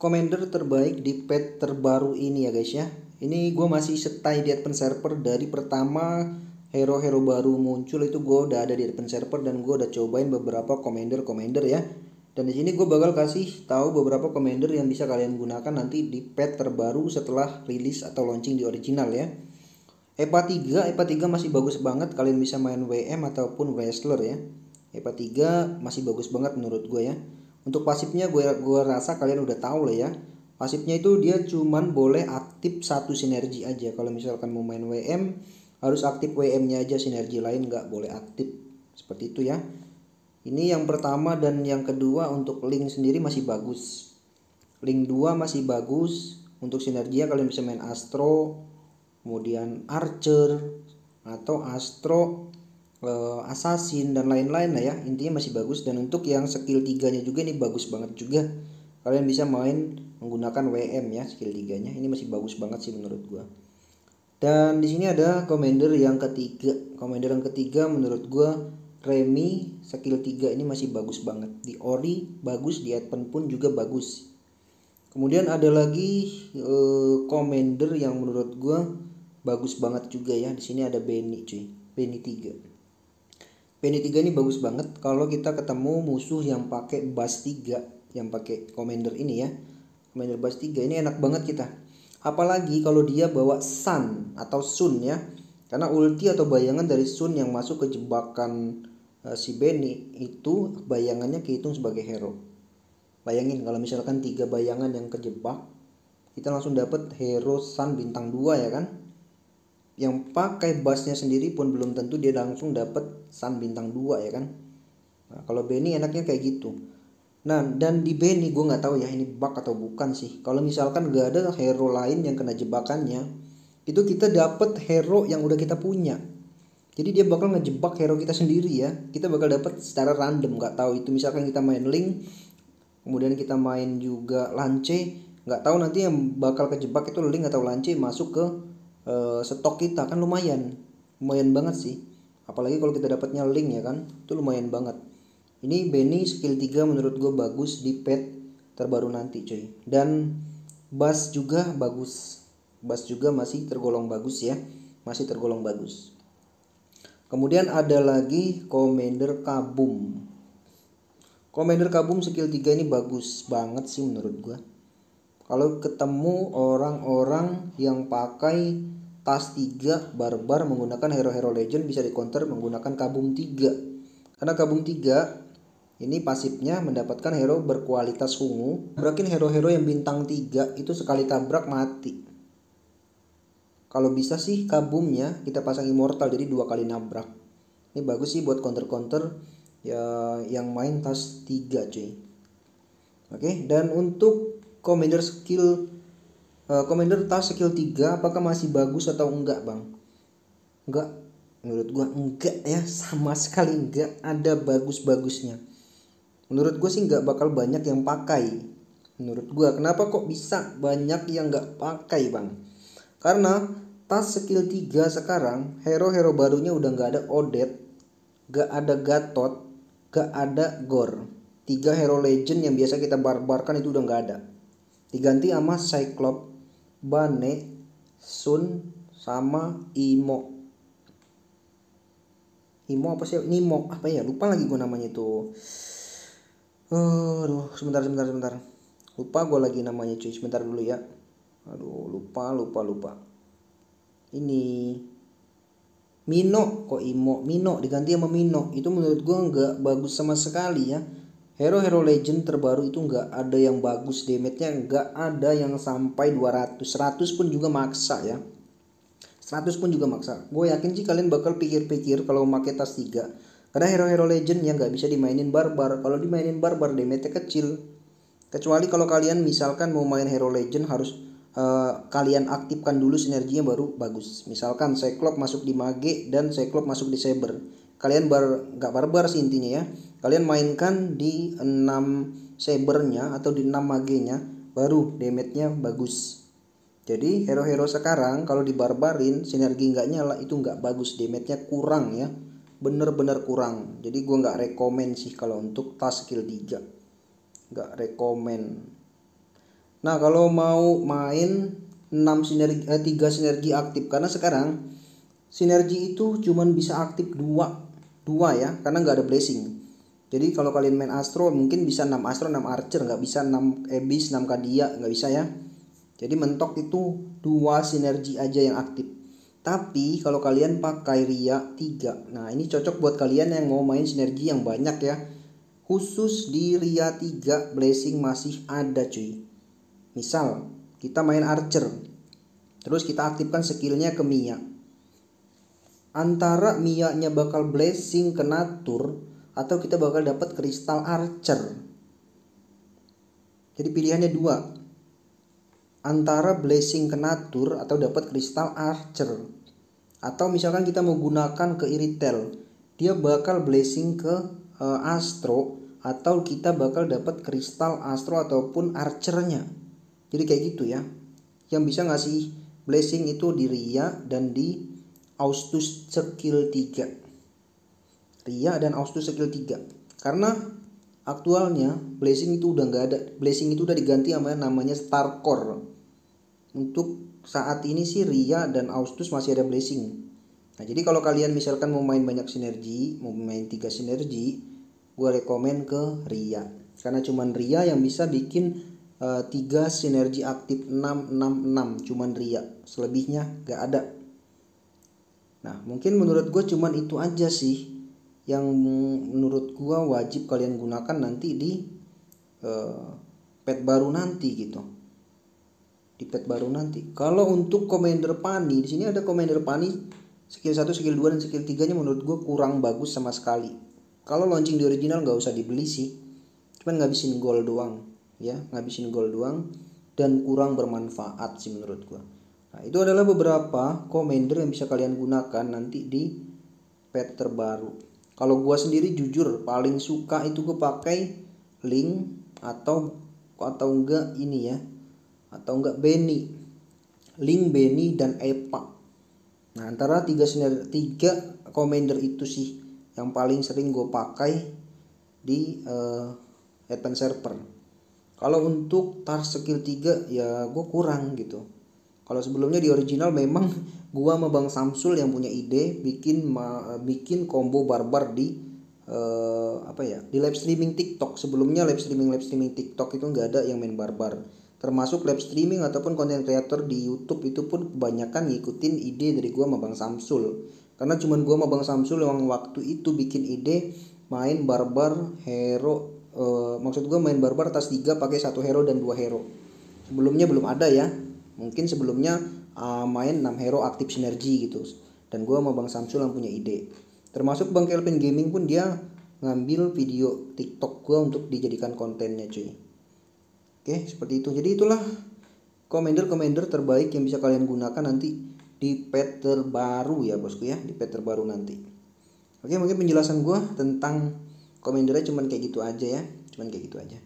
commander terbaik di pet terbaru ini ya guys ya. Ini gue masih stay di advance server dari pertama hero-hero baru muncul, itu gue udah ada di advance server dan gue udah cobain beberapa commander ya. Dan di sini gue bakal kasih tahu beberapa commander yang bisa kalian gunakan nanti di pet terbaru setelah rilis atau launching di original ya. EVA 3 masih bagus banget, kalian bisa main WM ataupun wrestler ya. EVA 3 masih bagus banget menurut gue ya. Untuk pasifnya gue rasa kalian udah tahu lah ya. Pasifnya itu dia cuman boleh aktif satu sinergi aja. Kalau misalkan mau main WM harus aktif WM-nya aja, sinergi lain nggak boleh aktif. Seperti itu ya. Ini yang pertama, dan yang kedua untuk link sendiri masih bagus. Link 2 masih bagus. Untuk sinerginya kalian bisa main Astro, kemudian Archer atau Astro, Assassin dan lain-lain lah ya. Intinya masih bagus. Dan untuk yang skill 3-nya juga ini bagus banget juga. Kalian bisa main menggunakan WM ya, skill 3-nya. Ini masih bagus banget sih menurut gua. Dan di sini ada commander yang ketiga. Commander yang ketiga menurut gua Remy, skill 3 ini masih bagus banget. Di Ori bagus, di Advent pun juga bagus. Kemudian ada lagi commander yang menurut gua bagus banget juga ya. Di sini ada Benny cuy. Benny 3. Benny 3 ini bagus banget kalau kita ketemu musuh yang pakai Bass 3, yang pakai commander ini ya. Commander Bass 3 ini enak banget kita. Apalagi kalau dia bawa Sun atau Sun ya. Karena ulti atau bayangan dari Sun yang masuk ke jebakan si Benny itu bayangannya kehitung sebagai hero. Bayangin kalau misalkan 3 bayangan yang kejebak, kita langsung dapat hero Sun bintang 2 ya kan. Yang pakai bassnya sendiri pun belum tentu dia langsung dapat Sun bintang 2 ya kan. Nah, kalau Benny enaknya kayak gitu. Nah, dan di Benny gue nggak tahu ya ini bug atau bukan sih. Kalau misalkan gak ada hero lain yang kena jebakannya, itu kita dapat hero yang udah kita punya. Jadi dia bakal ngejebak hero kita sendiri ya. Kita bakal dapat secara random, nggak tahu itu misalkan kita main Link, kemudian kita main juga Lance, nggak tahu nanti yang bakal kejebak itu Link atau Lance masuk ke stok kita kan lumayan banget sih. Apalagi kalau kita dapatnya Link ya kan, itu lumayan banget. Ini Benny skill 3 menurut gue bagus di pet terbaru nanti cuy. Dan Bass juga bagus. Bass juga masih tergolong bagus ya. Masih tergolong bagus. Kemudian ada lagi Commander Kabum. Commander Kabum skill 3 ini bagus banget sih menurut gua. Kalau ketemu orang-orang yang pakai tas 3 barbar menggunakan hero-hero legend bisa di counter menggunakan Kabum 3. Karena Kabum 3 ini pasifnya mendapatkan hero berkualitas ungu. Tabrakin hero-hero yang bintang 3 itu sekali tabrak mati. Kalau bisa sih kabumnya kita pasang immortal jadi 2 kali nabrak. Ini bagus sih buat counter-counter ya yang main tas 3 cuy. Oke, dan untuk commander tas skill 3 apakah masih bagus atau enggak, Bang? Enggak. Menurut gua enggak ya, sama sekali enggak ada bagus-bagusnya. Menurut gua sih enggak bakal banyak yang pakai. Menurut gua, kenapa kok bisa banyak yang enggak pakai, Bang? Karena tas skill 3 sekarang hero-hero barunya udah nggak ada Odette, nggak ada Gatot, nggak ada Gore. 3 hero legend yang biasa kita barbarkan itu udah nggak ada. Diganti sama Cyclops, Bane, Sun, sama Imo. Imo apa sih? Nimo apa ya? Lupa lagi gue namanya itu. Aduh, sebentar. Lupa gue lagi namanya cuy. Sebentar dulu ya. Aduh, lupa. Ini Mino, kok Imo, Mino diganti sama Mino. Itu menurut gue nggak bagus sama sekali ya. Hero-hero legend terbaru itu nggak ada yang bagus, damage-nya nggak ada yang sampai 200. 100 pun juga maksa ya. 100 pun juga maksa. Gue yakin sih kalian bakal pikir-pikir kalau pakai tas 3. Karena hero-hero legend yang nggak bisa dimainin barbar. Kalau dimainin barbar damage-nya kecil. Kecuali kalau kalian misalkan mau main hero legend harus kalian aktifkan dulu sinerginya baru bagus. Misalkan Cyclops masuk di Mage dan Cyclops masuk di Saber. Kalian nggak barbar sih intinya ya. Kalian mainkan di 6 Sabernya atau di 6 Mage-nya baru damage-nya bagus. Jadi hero-hero sekarang kalau dibarbarin sinergi nggak nyala itu nggak bagus, damage-nya kurang ya. Bener-bener kurang. Jadi gue nggak rekomen sih kalau untuk tas skill 3. Nggak rekomen. Nah, kalau mau main 3 sinergi aktif, karena sekarang sinergi itu cuman bisa aktif dua ya, karena nggak ada blessing. Jadi kalau kalian main Astro mungkin bisa 6 Astro 6 Archer, nggak bisa 6 Abyss 6 Kadia, nggak bisa ya. Jadi mentok itu 2 sinergi aja yang aktif. Tapi kalau kalian pakai Ria 3, nah ini cocok buat kalian yang mau main sinergi yang banyak ya. Khusus di Ria 3 blessing masih ada cuy. Misal kita main Archer, terus kita aktifkan skillnya ke Mia. Antara Mia-nya bakal blessing ke Natur atau kita bakal dapat kristal Archer. Jadi pilihannya dua, antara blessing ke Natur atau dapat kristal Archer. Atau misalkan kita mau gunakan ke Iritel, dia bakal blessing ke Astro, atau kita bakal dapat kristal Astro ataupun Archernya. Jadi kayak gitu ya. Yang bisa ngasih blessing itu di Ria dan di Austus skill 3. Ria dan Austus skill 3. Karena aktualnya blessing itu udah nggak ada. Blessing itu udah diganti sama namanya Star Core. Untuk saat ini sih Ria dan Austus masih ada blessing. Nah, jadi kalau kalian misalkan mau main banyak sinergi, mau main 3 sinergi, gue rekomen ke Ria. Karena cuman Ria yang bisa bikin 3 sinergi aktif 666, cuman Ria. Selebihnya gak ada. Nah, mungkin menurut gue cuman itu aja sih yang menurut gue wajib kalian gunakan nanti di pet baru nanti gitu. Di pet baru nanti. Kalau untuk Commander Pani, di sini ada Commander Pani skill 1, skill 2 dan skill 3-nya menurut gue kurang bagus sama sekali. Kalau launching di original nggak usah dibeli sih. Cuman ngabisin gold doang, ya, ngabisin gold doang dan kurang bermanfaat sih menurut gue. Nah, itu adalah beberapa Commander yang bisa kalian gunakan nanti di pet terbaru. Kalau gue sendiri jujur paling suka itu gue pakai Link atau enggak ini ya. Atau enggak Benny, Link, Benny dan Epa. Nah, antara 3 commander itu sih yang paling sering gue pakai di advance server. Kalau untuk tar skill 3 ya gue kurang gitu. Kalau sebelumnya di original memang gue sama Bang Samsul yang punya ide bikin combo barbar di di live streaming TikTok. Sebelumnya live streaming TikTok itu nggak ada yang main barbar. Termasuk live streaming ataupun konten kreator di YouTube itu pun kebanyakan ngikutin ide dari gua sama Bang Samsul. Karena cuman gua sama Bang Samsul yang waktu itu bikin ide main barbar hero, maksud gua main barbar tas 3 pakai 1 hero dan 2 hero. Sebelumnya belum ada ya. Mungkin sebelumnya main 6 hero aktif sinergi gitu. Dan gua sama Bang Samsul yang punya ide. Termasuk Bang Kelvin Gaming pun dia ngambil video TikTok gua untuk dijadikan kontennya cuy. Oke, seperti itu. Jadi itulah commander terbaik yang bisa kalian gunakan nanti di pet terbaru ya bosku ya, di pet terbaru nanti. Oke, mungkin penjelasan gue tentang commandernya cuman kayak gitu aja ya, cuman kayak gitu aja.